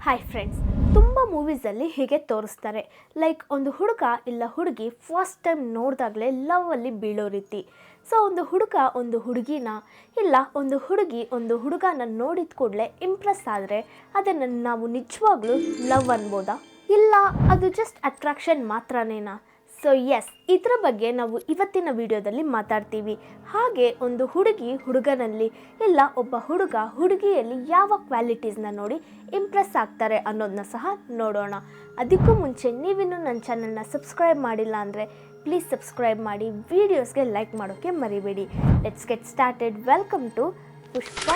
Hi friends, ತುಂಬ ಮೂವೀಸಲ್ಲಿ ಹೀಗೆ ತೋರಿಸ್ತಾರೆ. ಲೈಕ್ ಒಂದು ಹುಡುಗ ಇಲ್ಲ ಹುಡುಗಿ ಫಸ್ಟ್ ಟೈಮ್ ನೋಡಿದಾಗಲೇ ಲವ್ವಲ್ಲಿ ಬೀಳೋ ರೀತಿ. ಸೊ ಒಂದು ಹುಡುಗ ಒಂದು ಹುಡುಗಿನ ಇಲ್ಲ ಒಂದು ಹುಡುಗಿ ಒಂದು ಹುಡುಗನ ನೋಡಿದ ಕೂಡಲೇ ಇಂಪ್ರೆಸ್ ಆದರೆ ಅದನ್ನು ನಾವು ನಿಜವಾಗ್ಲೂ ಲವ್ ಅನ್ಬೋದಾ, ಇಲ್ಲ ಅದು ಜಸ್ಟ್ ಅಟ್ರಾಕ್ಷನ್ ಮಾತ್ರನೇನಾ? ಸೊ ಎಸ್, ಇದರ ಬಗ್ಗೆ ನಾವು ಇವತ್ತಿನ ವಿಡಿಯೋದಲ್ಲಿ ಮಾತಾಡ್ತೀವಿ. ಹಾಗೆ ಒಂದು ಹುಡುಗಿ ಹುಡುಗನಲ್ಲಿ ಇಲ್ಲ ಒಬ್ಬ ಹುಡುಗ ಹುಡುಗಿಯಲ್ಲಿ ಯಾವ ಕ್ವಾಲಿಟೀಸ್ನ ನೋಡಿ ಇಂಪ್ರೆಸ್ ಆಗ್ತಾರೆ ಅನ್ನೋದನ್ನ ಸಹ ನೋಡೋಣ. ಅದಕ್ಕೂ ಮುಂಚೆ ನೀವಿನ್ನೂ ನನ್ನ ಚಾನಲ್ನ ಸಬ್ಸ್ಕ್ರೈಬ್ ಮಾಡಿಲ್ಲ ಅಂದರೆ ಪ್ಲೀಸ್ ಸಬ್ಸ್ಕ್ರೈಬ್ ಮಾಡಿ, ವಿಡಿಯೋಸ್ಗೆ ಲೈಕ್ ಮಾಡೋಕ್ಕೆ ಮರಿಬೇಡಿ. Let's get started. Welcome to Pushpa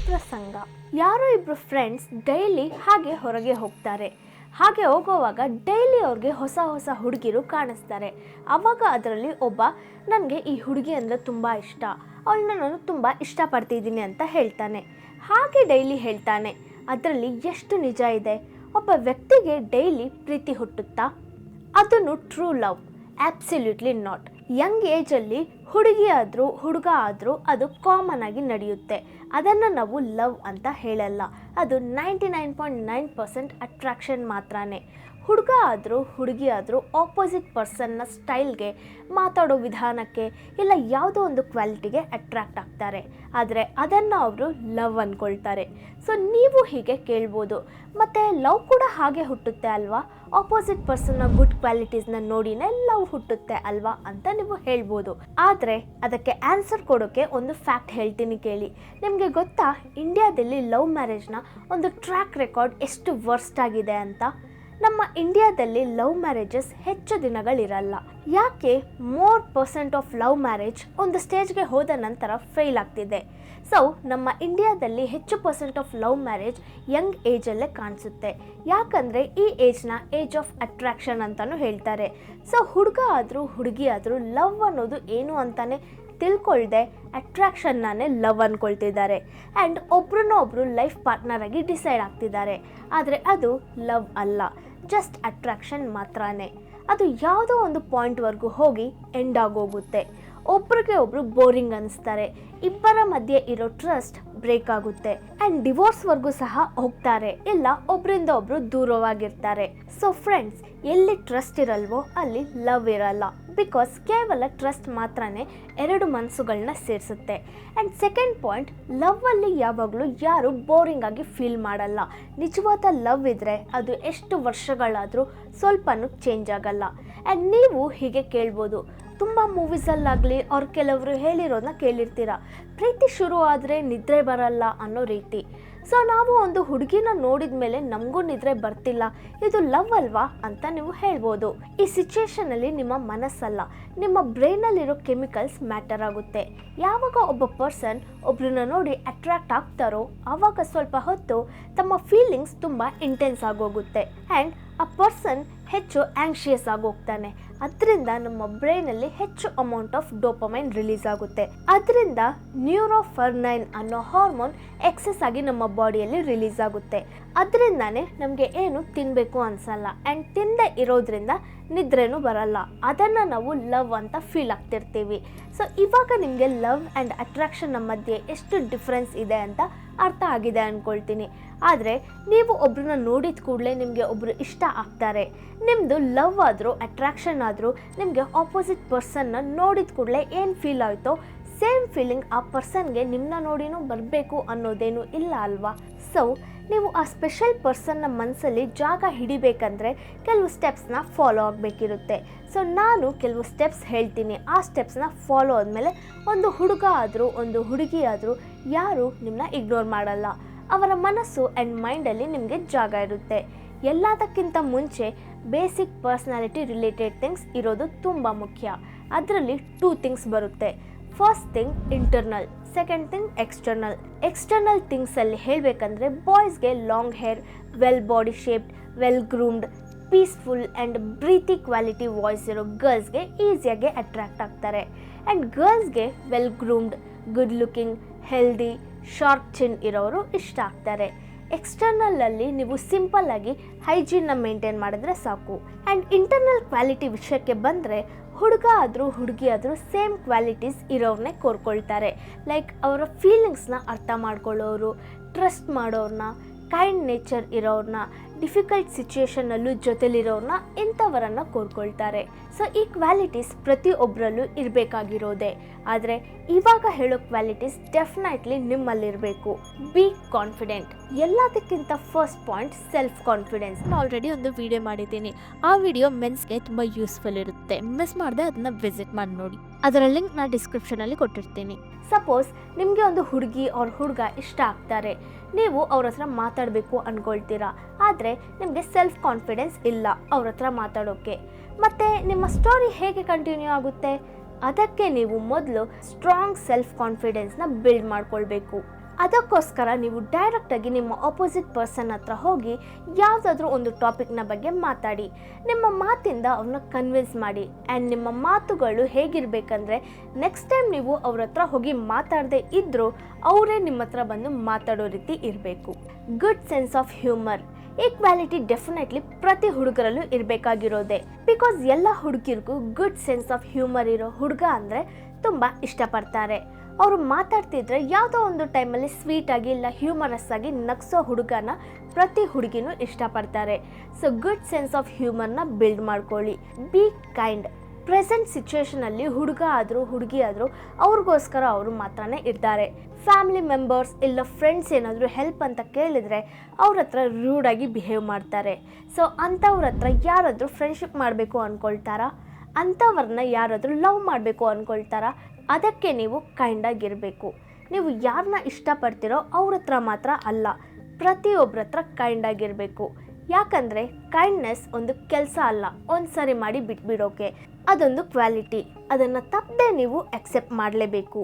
Prasanga. ಯಾರೋ ಇಬ್ಬರು ಫ್ರೆಂಡ್ಸ್ ಡೈಲಿ ಹಾಗೆ ಹೊರಗೆ ಹೋಗ್ತಾರೆ. ಹಾಗೆ ಹೋಗೋವಾಗ ಡೈಲಿ ಅವ್ರಿಗೆ ಹೊಸ ಹೊಸ ಹುಡುಗಿರು ಕಾಣಿಸ್ತಾರೆ. ಆವಾಗ ಅದರಲ್ಲಿ ಒಬ್ಬ ನನಗೆ ಈ ಹುಡುಗಿ ಅಂದರೆ ತುಂಬ ಇಷ್ಟ, ಅವಳನ್ನ ನಾನು ತುಂಬ ಇಷ್ಟಪಡ್ತಿದ್ದೀನಿ ಅಂತ ಹೇಳ್ತಾನೆ. ಹಾಗೆ ಡೈಲಿ ಹೇಳ್ತಾನೆ. ಅದರಲ್ಲಿ ಎಷ್ಟು ನಿಜ ಇದೆ? ಒಬ್ಬ ವ್ಯಕ್ತಿಗೆ ಡೈಲಿ ಪ್ರೀತಿ ಹುಟ್ಟುತ್ತಾ? ಅದನ್ನು true love? Absolutely not. Young ಏಜಲ್ಲಿ ಹುಡುಗಿ ಆದರೂ ಹುಡುಗ ಆದರೂ ಅದು ಕಾಮನ್ ಆಗಿ ನಡೆಯುತ್ತೆ. ಅದನ್ನು ನಾವು ಲವ್ ಅಂತ ಹೇಳಲ್ಲ. ಅದು 99.9% ಅಟ್ರಾಕ್ಷನ್ ಮಾತ್ರನೇ. ಹುಡುಗ ಆದರೂ ಹುಡುಗಿ ಆದರೂ ಆಪೋಸಿಟ್ ಪರ್ಸನ್ನ ಸ್ಟೈಲ್ಗೆ, ಮಾತಾಡೋ ವಿಧಾನಕ್ಕೆ ಇಲ್ಲ ಯಾವುದೋ ಒಂದು ಕ್ವಾಲಿಟಿಗೆ ಅಟ್ರಾಕ್ಟ್ ಆಗ್ತಾರೆ. ಆದರೆ ಅದನ್ನು ಅವರು ಲವ್ ಅಂದ್ಕೊಳ್ತಾರೆ. ಸೊ ನೀವು ಹೀಗೆ ಕೇಳ್ಬೋದು, ಮತ್ತು ಲವ್ ಕೂಡ ಹಾಗೆ ಹುಟ್ಟುತ್ತೆ ಅಲ್ವಾ? ಆಪೋಸಿಟ್ ಪರ್ಸನ್ನ ಗುಡ್ ಕ್ವಾಲಿಟೀಸ್ನ ನೋಡಿನೇ ಲವ್ ಹುಟ್ಟುತ್ತೆ ಅಲ್ವಾ ಅಂತ ನೀವು ಹೇಳ್ಬೋದು. ಆದರೆ ಅದಕ್ಕೆ ಆನ್ಸರ್ ಕೊಡೋಕ್ಕೆ ಒಂದು ಫ್ಯಾಕ್ಟ್ ಹೇಳ್ತೀನಿ ಕೇಳಿ. ನಿಮಗೆ ಗೊತ್ತಾ, ಇಂಡಿಯಾದಲ್ಲಿ ಲವ್ ಮ್ಯಾರೇಜ್ನ ಒಂದು ಟ್ರ್ಯಾಕ್ ರೆಕಾರ್ಡ್ ಎಷ್ಟು ವರ್ಸ್ಟ್ ಆಗಿದೆ ಅಂತ? ನಮ್ಮ ಇಂಡಿಯಾದಲ್ಲಿ ಲವ್ ಮ್ಯಾರೇಜಸ್ ಹೆಚ್ಚು ದಿನಗಳಿರಲ್ಲ. ಯಾಕೆ? More percent of love marriage ಒಂದು ಸ್ಟೇಜ್ಗೆ ಹೋದ ನಂತರ ಫೇಲ್ ಆಗ್ತಿದೆ. ಸೊ ನಮ್ಮ ಇಂಡಿಯಾದಲ್ಲಿ ಹೆಚ್ಚು percent of love marriage young ಏಜಲ್ಲೇ ಕಾಣಿಸುತ್ತೆ. ಯಾಕಂದರೆ ಈ ಏಜ್ನ ಏಜ್ ಆಫ್ ಅಟ್ರಾಕ್ಷನ್ ಅಂತಲೂ ಹೇಳ್ತಾರೆ. ಸೊ ಹುಡುಗ ಆದರೂ ಹುಡುಗಿ ಆದರೂ ಲವ್ ಅನ್ನೋದು ಏನು ಅಂತಾನೆ ತಿಳ್ಕೊಳ್ದೆ ಅಟ್ರಾಕ್ಷನ್ನಾನೇ ಲವ್ ಅಂದ್ಕೊಳ್ತಿದ್ದಾರೆ. ಆ್ಯಂಡ್ ಒಬ್ರನ್ನೊಬ್ರು ಲೈಫ್ ಪಾರ್ಟ್ನರ್ ಆಗಿ ಡಿಸೈಡ್ ಆಗ್ತಿದ್ದಾರೆ. ಆದರೆ ಅದು ಲವ್ ಅಲ್ಲ, ಜಸ್ಟ್ ಅಟ್ರಾಕ್ಷನ್ ಮಾತ್ರನೇ. ಅದು ಯಾವುದೋ ಒಂದು ಪಾಯಿಂಟ್ವರೆಗೂ ಹೋಗಿ ಎಂಡ್ ಆಗೋಗುತ್ತೆ. ಒಬ್ರಿಗೆ ಒಬ್ರು ಬೋರಿಂಗ್ ಅನ್ನಿಸ್ತಾರೆ. ಇಬ್ಬರ ಮಧ್ಯೆ ಇರೋ ಟ್ರಸ್ಟ್ ಬ್ರೇಕ್ ಆಗುತ್ತೆ ಆ್ಯಂಡ್ ಡಿವೋರ್ಸ್ವರೆಗೂ ಸಹ ಹೋಗ್ತಾರೆ, ಇಲ್ಲ ಒಬ್ಬರಿಂದ ಒಬ್ರು ದೂರವಾಗಿರ್ತಾರೆ. ಸೊ ಫ್ರೆಂಡ್ಸ್, ಎಲ್ಲಿ ಟ್ರಸ್ಟ್ ಇರಲ್ವೋ ಅಲ್ಲಿ ಲವ್ ಇರಲ್ಲ. ಬಿಕಾಸ್ ಕೇವಲ ಟ್ರಸ್ಟ್ ಮಾತ್ರನೇ ಎರಡು ಮನಸ್ಸುಗಳನ್ನ ಸೇರಿಸುತ್ತೆ. ಆ್ಯಂಡ್ ಸೆಕೆಂಡ್ ಪಾಯಿಂಟ್, ಲವ್ವಲ್ಲಿ ಯಾವಾಗಲೂ ಯಾರು ಬೋರಿಂಗ್ ಆಗಿ ಫೀಲ್ ಮಾಡಲ್ಲ. ನಿಜವಾದ ಲವ್ ಇದ್ದರೆ ಅದು ಎಷ್ಟು ವರ್ಷಗಳಾದರೂ ಸ್ವಲ್ಪನೂ ಚೇಂಜ್ ಆಗಲ್ಲ. ಆ್ಯಂಡ್ ನೀವು ಹೀಗೆ ಕೇಳ್ಬೋದು, ತುಂಬ ಮೂವೀಸಲ್ಲಾಗಲಿ ಅವ್ರು ಕೆಲವರು ಹೇಳಿರೋದನ್ನ ಕೇಳಿರ್ತೀರ, ಪ್ರೀತಿ ಶುರು ಆದರೆ ನಿದ್ರೆ ಬರಲ್ಲ ಅನ್ನೋ ರೀತಿ. ಸೊ ನಾವು ಒಂದು ಹುಡುಗಿನ ನೋಡಿದ ಮೇಲೆ ನಮಗೂ ನಿದ್ರೆ ಬರ್ತಿಲ್ಲ, ಇದು ಲವ್ ಅಲ್ವಾ ಅಂತ ನೀವು ಹೇಳ್ಬೋದು. ಈ ಸಿಚುವೇಶನಲ್ಲಿ ನಿಮ್ಮ ಮನಸ್ಸಲ್ಲ, ನಿಮ್ಮ ಬ್ರೈನಲ್ಲಿರೋ ಕೆಮಿಕಲ್ಸ್ ಮ್ಯಾಟರ್ ಆಗುತ್ತೆ. ಯಾವಾಗ ಒಬ್ಬ ಪರ್ಸನ್ ಒಬ್ರನ್ನ ನೋಡಿ ಅಟ್ರಾಕ್ಟ್ ಆಗ್ತಾರೋ ಆವಾಗ ಸ್ವಲ್ಪ ಹೊತ್ತು ತಮ್ಮ ಫೀಲಿಂಗ್ಸ್ ತುಂಬ ಇಂಟೆನ್ಸ್ ಆಗೋಗುತ್ತೆ ಆ್ಯಂಡ್ ಆ ಪರ್ಸನ್ ಹೆಚ್ಚು ಆಂಕ್ಷಿಯಸ್ ಆಗೋಗ್ತಾನೆ. ಅದರಿಂದ ನಮ್ಮ ಬ್ರೈನಲ್ಲಿ ಹೆಚ್ಚು ಅಮೌಂಟ್ ಆಫ್ ಡೋಪಮೈನ್ ರಿಲೀಸ್ ಆಗುತ್ತೆ. ಅದರಿಂದ ನ್ಯೂರೋಫರ್ನೈನ್ ಅನ್ನೋ ಹಾರ್ಮೋನ್ ಎಕ್ಸೆಸ್ ಆಗಿ ನಮ್ಮ ಬಾಡಿಯಲ್ಲಿ ರಿಲೀಸ್ ಆಗುತ್ತೆ. ಅದರಿಂದಾನೇ ನಮಗೆ ಏನು ತಿನ್ನಬೇಕು ಅನ್ಸಲ್ಲ ಆ್ಯಂಡ್ ತಿಂದೇ ಇರೋದ್ರಿಂದ ನಿದ್ರೆನೂ ಬರಲ್ಲ. ಅದನ್ನು ನಾವು ಲವ್ ಅಂತ ಫೀಲ್ ಆಗ್ತಿರ್ತೀವಿ. ಸೊ ಇವಾಗ ನಿಮಗೆ ಲವ್ ಆ್ಯಂಡ್ ಅಟ್ರಾಕ್ಷನ್ ಮಧ್ಯೆ ಎಷ್ಟು ಡಿಫ್ರೆನ್ಸ್ ಇದೆ ಅಂತ ಅರ್ಥ ಆಗಿದೆ ಅಂದ್ಕೊಳ್ತೀನಿ. ಆದರೆ ನೀವು ಒಬ್ರನ್ನ ನೋಡಿದ ಕೂಡಲೇ ನಿಮಗೆ ಒಬ್ಬರು ಇಷ್ಟ ಆಗ್ತಾರೆ. ನಿಮ್ಮದು ಲವ್ ಆದರೂ ಅಟ್ರಾಕ್ಷನ್ ಆದರೂ ನಿಮಗೆ ಆಪೋಸಿಟ್ ಪರ್ಸನ್ನ ನೋಡಿದ ಕೂಡಲೇ ಏನು ಫೀಲ್ ಆಯಿತೋ ಸೇಮ್ ಫೀಲಿಂಗ್ ಆ ಪರ್ಸನ್ಗೆ ನಿಮ್ಮನ್ನ ನೋಡಿನೂ ಬರಬೇಕು ಅನ್ನೋದೇನು ಇಲ್ಲ ಅಲ್ವಾ? ಸೊ ನೀವು ಆ ಸ್ಪೆಷಲ್ ಪರ್ಸನ್ನ ಮನಸ್ಸಲ್ಲಿ ಜಾಗ ಹಿಡಿಬೇಕಂದ್ರೆ ಕೆಲವು ಸ್ಟೆಪ್ಸ್ನ ಫಾಲೋ ಆಗಬೇಕಿರುತ್ತೆ. ಸೊ ನಾನು ಕೆಲವು ಸ್ಟೆಪ್ಸ್ ಹೇಳ್ತೀನಿ. ಆ ಸ್ಟೆಪ್ಸ್ನ ಫಾಲೋ ಆದಮೇಲೆ ಒಂದು ಹುಡುಗ ಆದರೂ ಒಂದು ಹುಡುಗಿ ಆದರೂ ಯಾರೂ ನಿಮ್ಮನ್ನ ಇಗ್ನೋರ್ ಮಾಡಲ್ಲ. ಅವರ ಮನಸ್ಸು ಆ್ಯಂಡ್ ಮೈಂಡಲ್ಲಿ ನಿಮಗೆ ಜಾಗ ಇರುತ್ತೆ. ಎಲ್ಲದಕ್ಕಿಂತ ಮುಂಚೆ ಬೇಸಿಕ್ ಪರ್ಸ್ನಾಲಿಟಿ ರಿಲೇಟೆಡ್ ಥಿಂಗ್ಸ್ ಇರೋದು ತುಂಬ ಮುಖ್ಯ. ಅದರಲ್ಲಿ 2 ಥಿಂಗ್ಸ್ ಬರುತ್ತೆ. First thing internal, second thing external. External ಥಿಂಗ್ಸಲ್ಲಿ ಹೇಳಬೇಕಂದ್ರೆ ಬಾಯ್ಸ್ಗೆ long hair, well body shaped, well groomed, peaceful and breathy quality voice ಇರೋ ಗರ್ಲ್ಸ್ಗೆ ಈಸಿಯಾಗಿ ಅಟ್ರಾಕ್ಟ್ ಆಗ್ತಾರೆ. ಆ್ಯಂಡ್ ಗರ್ಲ್ಸ್ಗೆ well groomed, good looking, healthy, sharp chin ಇರೋರು ಇಷ್ಟ ಆಗ್ತಾರೆ. ಎಕ್ಸ್ಟರ್ನಲಲ್ಲಿ ನೀವು ಸಿಂಪಲ್ಲಾಗಿ ಹೈಜೀನ್ನ ಮೇಂಟೈನ್ ಮಾಡಿದ್ರೆ ಸಾಕು. ಆ್ಯಂಡ್ ಇಂಟರ್ನಲ್ ಕ್ವಾಲಿಟಿ ವಿಷಯಕ್ಕೆ ಬಂದರೆ ಹುಡುಗ ಆದರೂ ಹುಡುಗಿ ಆದರೂ ಸೇಮ್ ಕ್ವಾಲಿಟೀಸ್ ಇರೋರನ್ನೇ ಕೋರ್ಕೊಳ್ತಾರೆ. ಲೈಕ್ ಅವರ ಫೀಲಿಂಗ್ಸ್ನ ಅರ್ಥ ಮಾಡ್ಕೊಳ್ಳೋರು, ಟ್ರಸ್ಟ್ ಮಾಡೋರನ್ನ, ಕೈಂಡ್ ನೇಚರ್ ಇರೋರನ್ನ, ಡಿಫಿಕಲ್ಟ್ ಸಿಚುಯೇಷನಲ್ಲೂ ಜೊತೆಲಿರೋರನ್ನ ಇಂಥವರನ್ನು ಕೋರ್ಕೊಳ್ತಾರೆ. ಸೊ ಈ ಕ್ವಾಲಿಟೀಸ್ ಪ್ರತಿಯೊಬ್ಬರಲ್ಲೂ ಇರಬೇಕಾಗಿರೋದೆ. ಆದರೆ ಇವಾಗ ಹೇಳೋ ಕ್ವಾಲಿಟೀಸ್ ಡೆಫಿನೆಟ್ಲಿ ನಿಮ್ಮಲ್ಲಿರಬೇಕು. Be confident. ಎಲ್ಲದಕ್ಕಿಂತ ಫಸ್ಟ್ ಪಾಯಿಂಟ್ ಸೆಲ್ಫ್ ಕಾನ್ಫಿಡೆನ್ಸ್. ನಾನು ಆಲ್ರೆಡಿ ಒಂದು ವಿಡಿಯೋ ಮಾಡಿದ್ದೀನಿ. ಆ ವಿಡಿಯೋ ಮೆನ್ಸ್ಗೆ ತುಂಬ ಯೂಸ್ಫುಲ್ ಇರುತ್ತೆ. ಮಿಸ್ ಮಾಡದೆ ಅದನ್ನ ವಿಸಿಟ್ ಮಾಡಿ ನೋಡಿ. ಅದರ ಲಿಂಕ್ ನಾನು ಡಿಸ್ಕ್ರಿಪ್ಷನಲ್ಲಿ ಕೊಟ್ಟಿರ್ತೀನಿ. ಸಪೋಸ್ ನಿಮಗೆ ಒಂದು ಹುಡುಗಿ ಅವ್ರ ಹುಡುಗ ಇಷ್ಟ ಆಗ್ತಾರೆ. ನೀವು ಅವ್ರ ಹತ್ರ ಮಾತಾಡಬೇಕು ಅಂದ್ಕೊಳ್ತೀರಾ, ಆದರೆ ನಿಮಗೆ ಸೆಲ್ಫ್ ಕಾನ್ಫಿಡೆನ್ಸ್ ಇಲ್ಲ ಅವ್ರ ಹತ್ರ ಮಾತಾಡೋಕ್ಕೆ. ಮತ್ತು ನಿಮ್ಮ ಸ್ಟೋರಿ ಹೇಗೆ ಕಂಟಿನ್ಯೂ ಆಗುತ್ತೆ? ಅದಕ್ಕೆ ನೀವು ಮೊದಲು ಸ್ಟ್ರಾಂಗ್ ಸೆಲ್ಫ್ ಕಾನ್ಫಿಡೆನ್ಸ್ನ ಬಿಲ್ಡ್ ಮಾಡ್ಕೊಳ್ಬೇಕು. ಅದಕ್ಕೋಸ್ಕರ ನೀವು ಡೈರೆಕ್ಟಾಗಿ ನಿಮ್ಮ ಆಪೋಸಿಟ್ ಪರ್ಸನ್ ಹತ್ರ ಹೋಗಿ ಯಾವುದಾದ್ರೂ ಒಂದು ಟಾಪಿಕ್ನ ಬಗ್ಗೆ ಮಾತಾಡಿ. ನಿಮ್ಮ ಮಾತಿಂದ ಅವ್ರನ್ನ ಕನ್ವಿನ್ಸ್ ಮಾಡಿ. ಆ್ಯಂಡ್ ನಿಮ್ಮ ಮಾತುಗಳು ಹೇಗಿರಬೇಕಂದ್ರೆ, ನೆಕ್ಸ್ಟ್ ಟೈಮ್ ನೀವು ಅವ್ರ ಹತ್ರ ಹೋಗಿ ಮಾತಾಡದೇ ಇದ್ದರೂ ಅವರೇ ನಿಮ್ಮ ಹತ್ರ ಬಂದು ಮಾತಾಡೋ ರೀತಿ ಇರಬೇಕು. Good sense of humour. ಈ ಕ್ವಾಲಿಟಿ ಡೆಫಿನೆಟ್ಲಿ ಪ್ರತಿ ಹುಡುಗರಲ್ಲೂ ಇರಬೇಕಾಗಿರೋದೆ. ಬಿಕಾಸ್ ಎಲ್ಲ ಹುಡುಗಿರಿಗೂ ಗುಡ್ ಸೆನ್ಸ್ ಆಫ್ ಹ್ಯೂಮರ್ ಇರೋ ಹುಡುಗ ಅಂದರೆ ತುಂಬ ಇಷ್ಟಪಡ್ತಾರೆ. ಅವರು ಮಾತಾಡ್ತಿದ್ರೆ ಯಾವುದೋ ಒಂದು ಟೈಮಲ್ಲಿ ಸ್ವೀಟಾಗಿ ಇಲ್ಲ ಹ್ಯೂಮರಸ್ ಆಗಿ ನಗ್ಸೋ ಹುಡುಗನ ಪ್ರತಿ ಹುಡುಗಿನೂ ಇಷ್ಟಪಡ್ತಾರೆ. ಸೊ ಗುಡ್ ಸೆನ್ಸ್ ಆಫ್ ಹ್ಯೂಮರ್ನ ಬಿಲ್ಡ್ ಮಾಡ್ಕೊಳ್ಳಿ. Be kind. ಪ್ರೆಸೆಂಟ್ ಸಿಚುವೇಷನಲ್ಲಿ ಹುಡುಗ ಆದರೂ ಹುಡುಗಿ ಆದರೂ ಅವ್ರಿಗೋಸ್ಕರ ಅವರು ಮಾತ್ರನೇ ಇರ್ತಾರೆ. ಫ್ಯಾಮಿಲಿ ಮೆಂಬರ್ಸ್ ಇಲ್ಲ ಫ್ರೆಂಡ್ಸ್ ಏನಾದರೂ ಹೆಲ್ಪ್ ಅಂತ ಕೇಳಿದರೆ ಅವ್ರ ಹತ್ರ ರೂಡಾಗಿ ಬಿಹೇವ್ ಮಾಡ್ತಾರೆ. ಸೊ ಅಂಥವ್ರ ಹತ್ರ ಯಾರಾದರೂ ಫ್ರೆಂಡ್ಶಿಪ್ ಮಾಡಬೇಕು ಅಂದ್ಕೊಳ್ತಾರಾ? ಅಂಥವ್ರನ್ನ ಯಾರಾದರೂ ಲವ್ ಮಾಡಬೇಕು ಅಂದ್ಕೊಳ್ತಾರಾ? ಅದಕ್ಕೆ ನೀವು ಕೈಂಡಾಗಿರಬೇಕು. ನೀವು ಯಾರನ್ನ ಇಷ್ಟಪಡ್ತೀರೋ ಅವ್ರ ಹತ್ರ ಮಾತ್ರ ಅಲ್ಲ, ಪ್ರತಿಯೊಬ್ಬರ ಹತ್ರ ಕೈಂಡಾಗಿರಬೇಕು. ಯಾಕಂದರೆ ಕೈಂಡ್ನೆಸ್ ಒಂದು ಕೆಲಸ ಅಲ್ಲ, ಒಂದು ಸರಿ ಮಾಡಿ ಬಿಟ್ಬಿಡೋಕೆ. ಅದೊಂದು ಕ್ವಾಲಿಟಿ. ಅದನ್ನು ತಪ್ಪದೆ ನೀವು ಅಕ್ಸೆಪ್ಟ್ ಮಾಡಲೇಬೇಕು.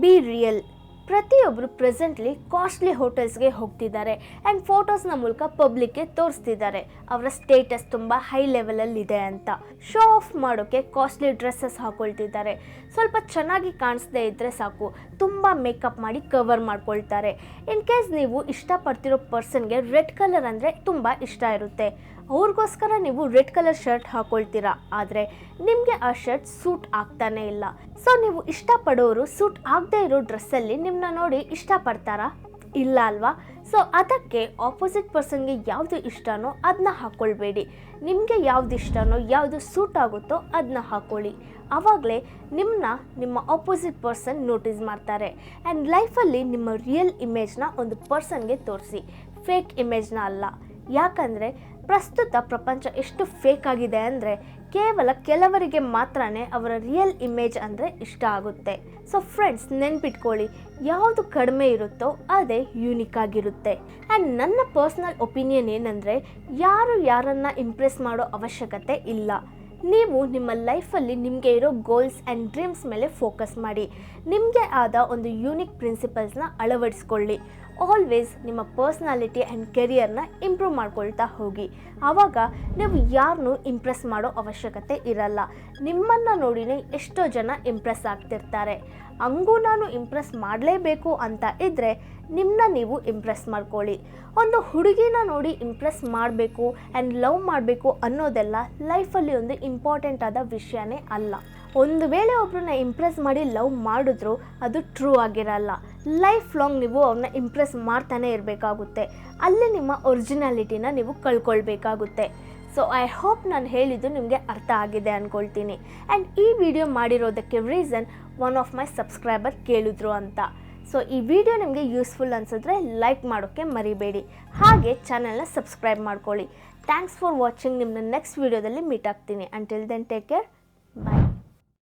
B real. ಪ್ರತಿಯೊಬ್ಬರು ಪ್ರೆಸೆಂಟ್ಲಿ ಕಾಸ್ಟ್ಲಿ ಹೋಟೆಲ್ಸ್ಗೆ ಹೋಗ್ತಿದ್ದಾರೆ ಆ್ಯಂಡ್ ಫೋಟೋಸ್ನ ಮೂಲಕ ಪಬ್ಲಿಕ್ಗೆ ತೋರಿಸ್ತಿದ್ದಾರೆ ಅವರ ಸ್ಟೇಟಸ್ ತುಂಬ ಹೈ ಲೆವೆಲಲ್ಲಿದೆ ಅಂತ. ಶೋ ಆಫ್ ಮಾಡೋಕ್ಕೆ ಕಾಸ್ಟ್ಲಿ ಡ್ರೆಸ್ಸಸ್ ಹಾಕ್ಕೊಳ್ತಿದ್ದಾರೆ. ಸ್ವಲ್ಪ ಚೆನ್ನಾಗಿ ಕಾಣಿಸ್ದೇ ಇದ್ದರೆ ಸಾಕು, ತುಂಬ ಮೇಕಪ್ ಮಾಡಿ ಕವರ್ ಮಾಡ್ಕೊಳ್ತಾರೆ. ಇನ್ ಕೇಸ್ ನೀವು ಇಷ್ಟಪಡ್ತಿರೋ ಪರ್ಸನ್ಗೆ ರೆಡ್ ಕಲರ್ ಅಂದರೆ ತುಂಬ ಇಷ್ಟ ಇರುತ್ತೆ, ಅವ್ರಿಗೋಸ್ಕರ ನೀವು ರೆಡ್ ಕಲರ್ ಶರ್ಟ್ ಹಾಕ್ಕೊಳ್ತೀರಾ. ಆದರೆ ನಿಮಗೆ ಆ ಶರ್ಟ್ ಸೂಟ್ ಆಗ್ತಾನೇ ಇಲ್ಲ. ಸೊ ನೀವು ಇಷ್ಟಪಡೋರು ಸೂಟ್ ಆಗದೆ ಇರೋ ಡ್ರೆಸ್ಸಲ್ಲಿ ನಿಮ್ಮನ್ನ ನೋಡಿ ಇಷ್ಟಪಡ್ತಾರಾ? ಇಲ್ಲ ಅಲ್ವಾ? ಸೊ ಅದಕ್ಕೆ ಆಪೋಸಿಟ್ ಪರ್ಸನ್ಗೆ ಯಾವುದು ಇಷ್ಟನೋ ಅದನ್ನ ಹಾಕ್ಕೊಳ್ಬೇಡಿ. ನಿಮಗೆ ಯಾವ್ದು ಇಷ್ಟನೋ ಯಾವುದು ಸೂಟ್ ಆಗುತ್ತೋ ಅದನ್ನ ಹಾಕ್ಕೊಳ್ಳಿ. ಆವಾಗಲೇ ನಿಮ್ಮ ಆಪೋಸಿಟ್ ಪರ್ಸನ್ ನೋಟಿಸ್ ಮಾಡ್ತಾರೆ. ಆ್ಯಂಡ್ ಲೈಫಲ್ಲಿ ನಿಮ್ಮ ರಿಯಲ್ ಇಮೇಜ್ನ ಒಂದು ಪರ್ಸನ್ಗೆ ತೋರಿಸಿ, ಫೇಕ್ ಇಮೇಜ್ನ ಅಲ್ಲ. ಯಾಕಂದರೆ ಪ್ರಸ್ತುತ ಪ್ರಪಂಚ ಎಷ್ಟು ಫೇಕ್ ಆಗಿದೆ ಅಂದರೆ ಕೇವಲ ಕೆಲವರಿಗೆ ಮಾತ್ರನೇ ಅವರ ರಿಯಲ್ ಇಮೇಜ್ ಅಂದರೆ ಇಷ್ಟ ಆಗುತ್ತೆ. ಸೊ ಫ್ರೆಂಡ್ಸ್, ನೆನ್ಪಿಟ್ಕೊಳ್ಳಿ, ಯಾವುದು ಕಡಿಮೆ ಇರುತ್ತೋ ಅದೇ ಯೂನಿಕ್ ಆಗಿರುತ್ತೆ. ಆ್ಯಂಡ್ ನನ್ನ ಪರ್ಸ್ನಲ್ ಒಪಿನಿಯನ್ ಏನಂದರೆ, ಯಾರನ್ನು ಇಂಪ್ರೆಸ್ ಮಾಡೋ ಅವಶ್ಯಕತೆ ಇಲ್ಲ. ನೀವು ನಿಮ್ಮ ಲೈಫಲ್ಲಿ ನಿಮಗೆ ಇರೋ ಗೋಲ್ಸ್ ಆ್ಯಂಡ್ ಡ್ರೀಮ್ಸ್ ಮೇಲೆ ಫೋಕಸ್ ಮಾಡಿ. ನಿಮಗೆ ಆದ ಒಂದು ಯೂನಿಕ್ ಪ್ರಿನ್ಸಿಪಲ್ಸ್ನ ಅಳವಡಿಸ್ಕೊಳ್ಳಿ. ಆಲ್ವೇಸ್ ನಿಮ್ಮ ಪರ್ಸ್ನಾಲಿಟಿ ಆ್ಯಂಡ್ ಕೆರಿಯರ್ನ ಇಂಪ್ರೂವ್ ಮಾಡ್ಕೊಳ್ತಾ ಹೋಗಿ. ಆವಾಗ ನೀವು ಯಾರನ್ನೂ ಇಂಪ್ರೆಸ್ ಮಾಡೋ ಅವಶ್ಯಕತೆ ಇರಲ್ಲ. ನಿಮ್ಮನ್ನು ನೋಡಿನೇ ಎಷ್ಟೋ ಜನ ಇಂಪ್ರೆಸ್ ಆಗ್ತಿರ್ತಾರೆ. ಹಂಗೂ ನಾನು ಇಂಪ್ರೆಸ್ ಮಾಡಲೇಬೇಕು ಅಂತ ಇದ್ದರೆ ನಿಮ್ಮನ್ನ ನೀವು ಇಂಪ್ರೆಸ್ ಮಾಡ್ಕೊಳ್ಳಿ. ಒಂದು ಹುಡುಗಿನ ನೋಡಿ ಇಂಪ್ರೆಸ್ ಮಾಡಬೇಕು ಆ್ಯಂಡ್ ಲವ್ ಮಾಡಬೇಕು ಅನ್ನೋದೆಲ್ಲ ಲೈಫಲ್ಲಿ ಒಂದು ಇಂಪಾರ್ಟೆಂಟ್ ಆದ ವಿಷಯನೇ ಅಲ್ಲ. ಒಂದು ವೇಳೆ ಒಬ್ಬರನ್ನ ಇಂಪ್ರೆಸ್ ಮಾಡಿ ಲವ್ ಮಾಡಿದ್ರು ಅದು ಟ್ರೂ ಆಗಿರಲ್ಲ. ಲೈಫ್ ಲಾಂಗ್ ನೀವು ಅವ್ರನ್ನ ಇಂಪ್ರೆಸ್ ಮಾಡ್ತಾನೆ ಇರಬೇಕಾಗುತ್ತೆ. ಅಲ್ಲಿ ನಿಮ್ಮ ಒರಿಜಿನಾಲಿಟಿನ ನೀವು ಕಳ್ಕೊಳ್ಬೇಕಾಗುತ್ತೆ. ಸೊ ಐ ಹೋಪ್ ನಾನು ಹೇಳಿದ್ದು ನಿಮಗೆ ಅರ್ಥ ಆಗಿದೆ ಅಂದ್ಕೊಳ್ತೀನಿ. ಆ್ಯಂಡ್ ಈ ವಿಡಿಯೋ ಮಾಡಿರೋದಕ್ಕೆ reason one of my subscriber ಕೇಳಿದ್ರು ಅಂತ. ಸೊ ಈ ವಿಡಿಯೋ ನಿಮಗೆ ಯೂಸ್ಫುಲ್ ಅನಿಸಿದ್ರೆ ಲೈಕ್ ಮಾಡೋಕ್ಕೆ ಮರಿಬೇಡಿ. ಹಾಗೆ ಚಾನಲ್ನ ಸಬ್ಸ್ಕ್ರೈಬ್ ಮಾಡ್ಕೊಳ್ಳಿ. Thanks for watching. ನಿಮ್ಮನ್ನ ನೆಕ್ಸ್ಟ್ ವಿಡಿಯೋದಲ್ಲಿ ಮೀಟ್ ಆಗ್ತೀನಿ. Until then take care. ಬಾಯ್.